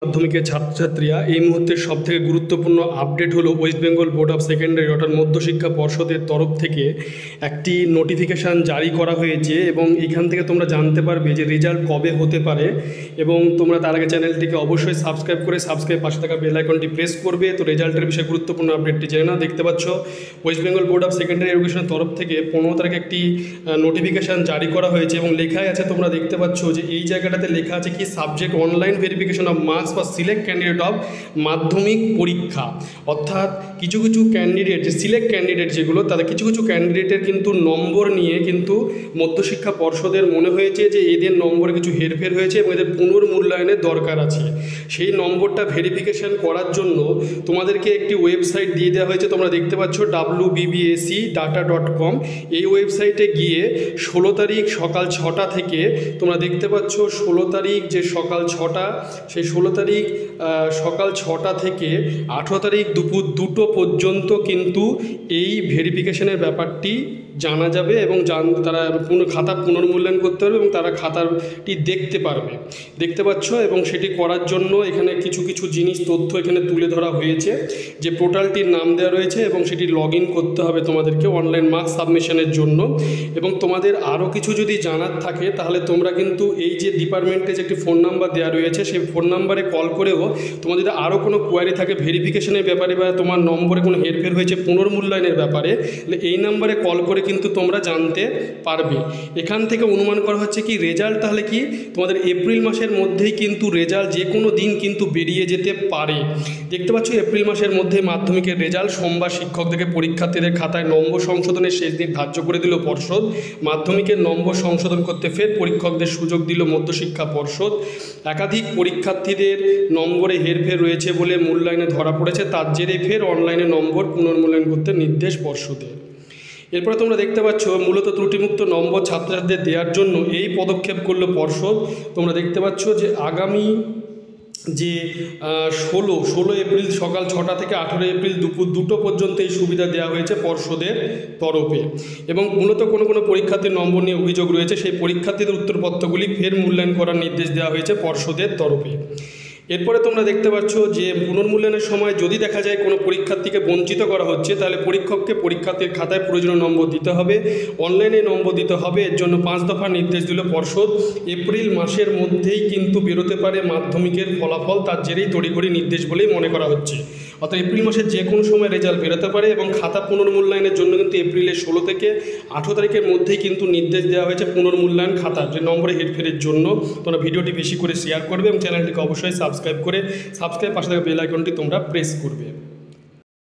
মাধ্যমিকের ছাত্রছাত্রীরা এই মুহূর্তে সবথেকে গুরুত্বপূর্ণ আপডেট হলো West Bengal board of secondary অর্থাৎ মধ্যশিক্ষা পর্ষদের তরফ থেকে একটি নোটিফিকেশান জারি করা হয়েছে এবং এখান থেকে তোমরা জানতে পারবে যে রেজাল্ট কবে হতে পারে এবং তোমরা তার আগে চ্যানেলটিকে অবশ্যই সাবস্ক্রাইব পাশে থাকা বেল আইকনটি প্রেস করবে। তো রেজাল্টের বিষয়ে গুরুত্বপূর্ণ আপডেটটি জেনে নাও। দেখতে পাচ্ছ West Bengal board of secondary এডুকেশনের তরফ থেকে 15 তারিখে একটি নোটিফিকেশান জারি করা হয়েছে এবং লেখাই আছে, তোমরা দেখতে পাচ্ছ যে এই জায়গাটাতে লেখা আছে কি subject online verification of marks বা সিলেক্ট ক্যান্ডিডেট অফ মাধ্যমিক পরীক্ষা। অর্থাৎ কিছু কিছু ক্যান্ডিডেট যে সিলেক্ট ক্যান্ডিডেট যেগুলো তাদের কিছু কিছু ক্যান্ডিডেটের কিন্তু নম্বর নিয়ে কিন্তু মধ্যশিক্ষা পর্ষদের মনে হয়েছে যে এদের নম্বরে কিছু হেরফের হয়েছে এবং এদের পুনর্মূল্যায়নের দরকার আছে। সেই নম্বরটা ভেরিফিকেশন করার জন্য তোমাদেরকে একটি ওয়েবসাইট দিয়ে দেওয়া হয়েছে, তোমরা দেখতে পাচ্ছ wbbscdata.com। এই ওয়েবসাইটে গিয়ে 16 তারিখ সকাল 6টা থেকে তোমরা দেখতে পাচ্ছ 16 তারিখ যে সকাল 6টা, সেই 16 তারিখ সকাল 6টা থেকে 18 তারিখ দুপুর 2টো পর্যন্ত কিন্তু এই ভেরিফিকেশনের ব্যাপারটি জানা যাবে এবং তারা খাতা পুনর্মূল্যায়ন করতে পারবে এবং তারা খাতাটি দেখতে পারবে, দেখতে পাচ্ছ। এবং সেটি করার জন্য এখানে কিছু কিছু জিনিস তথ্য এখানে তুলে ধরা হয়েছে, যে পোর্টালটির নাম দেওয়া রয়েছে এবং সেটি লগ ইন করতে হবে তোমাদেরকে অনলাইন মার্কস সাবমিশনের জন্য। এবং তোমাদের আরও কিছু যদি জানার থাকে তাহলে তোমরা কিন্তু এই যে ডিপার্টমেন্টে যে একটি ফোন নাম্বার দেওয়া রয়েছে সেই ফোন নাম্বারে কল করেও তোমার যদি আরও কোনো কোয়ারি থাকে ভেরিফিকেশনের ব্যাপারে বা তোমার নম্বরে কোনো হেরফের হয়েছে পুনর্মূল্যায়নের ব্যাপারে, তাহলে এই নাম্বারে কল করে কিন্তু তোমরা জানতে পারবে। এখান থেকে অনুমান করা হচ্ছে কি রেজাল্ট তাহলে কি তোমাদের এপ্রিল মাসের মধ্যেই কিন্তু রেজাল্ট যে কোনো দিন কিন্তু বেরিয়ে যেতে পারে। দেখতে পাচ্ছ এপ্রিল মাসের মধ্যে মাধ্যমিকের রেজাল্ট। সোমবার শিক্ষকদেরকে পরীক্ষার্থীদের খাতায় নম্বর সংশোধনের শেষ দিন ধার্য করে দিল পর্ষদ। মাধ্যমিকের নম্বর সংশোধন করতে ফের পরীক্ষকদের সুযোগ দিল মধ্যশিক্ষা পর্ষদ। একাধিক পরীক্ষার্থীদের নম্বরে হেরফের রয়েছে বলে মূল্যায়নে ধরা পড়েছে, তার জেরে ফের অনলাইনে নম্বর পুনর্মূল্যায়ন করতে নির্দেশ পর্ষদের। এরপরে তোমরা দেখতে পাচ্ছ মূলত ত্রুটিমুক্ত নম্বর ছাত্রছাত্রীদের দেওয়ার জন্য এই পদক্ষেপ করলো পর্ষদ। তোমরা দেখতে পাচ্ছ যে আগামী যে 16 এপ্রিল সকাল 6টা থেকে 18 এপ্রিল দুপুর 2টো পর্যন্ত এই সুবিধা দেওয়া হয়েছে পর্ষদের তরফে। এবং মূলত কোনো কোনো পরীক্ষার্থীর নম্বর নিয়ে অভিযোগ রয়েছে, সেই পরীক্ষার্থীদের উত্তরপত্রগুলি ফের মূল্যায়ন করার নির্দেশ দেওয়া হয়েছে পর্ষদের তরফে। এরপরে তোমরা দেখতে পাচ্ছ যে পুনর্মূল্যায়নের সময় যদি দেখা যায় কোনো পরীক্ষার্থীকে বঞ্চিত করা হচ্ছে তাহলে পরীক্ষককে পরীক্ষার্থীর খাতায় প্রয়োজনীয় নম্বর দিতে হবে, অনলাইনে নম্বর দিতে হবে। এর জন্য 5 দফা নির্দেশ দিল পর্ষদ। এপ্রিল মাসের মধ্যেই কিন্তু বেরোতে পারে মাধ্যমিকের ফলাফল, তার জেরেই তড়িঘড়ি নির্দেশ বলেই মনে করা হচ্ছে। অর্থাৎ এপ্রিল মাসের যে কোনো সময় রেজাল্ট বেরোতে পারে এবং খাতা পুনর্মূল্যায়নের জন্য কিন্তু এপ্রিলের 16 থেকে 18 তারিখের মধ্যেই কিন্তু নির্দেশ দেওয়া হয়েছে পুনর্মূল্যায়ন খাতার যে নম্বরে হেরফেরের জন্য। তোমরা ভিডিওটি বেশি করে শেয়ার করবে এবং চ্যানেলটিকে অবশ্যই সাবস্ক্রাইব পাশে থাকা বেল আইকনটি তোমরা প্রেস করবে।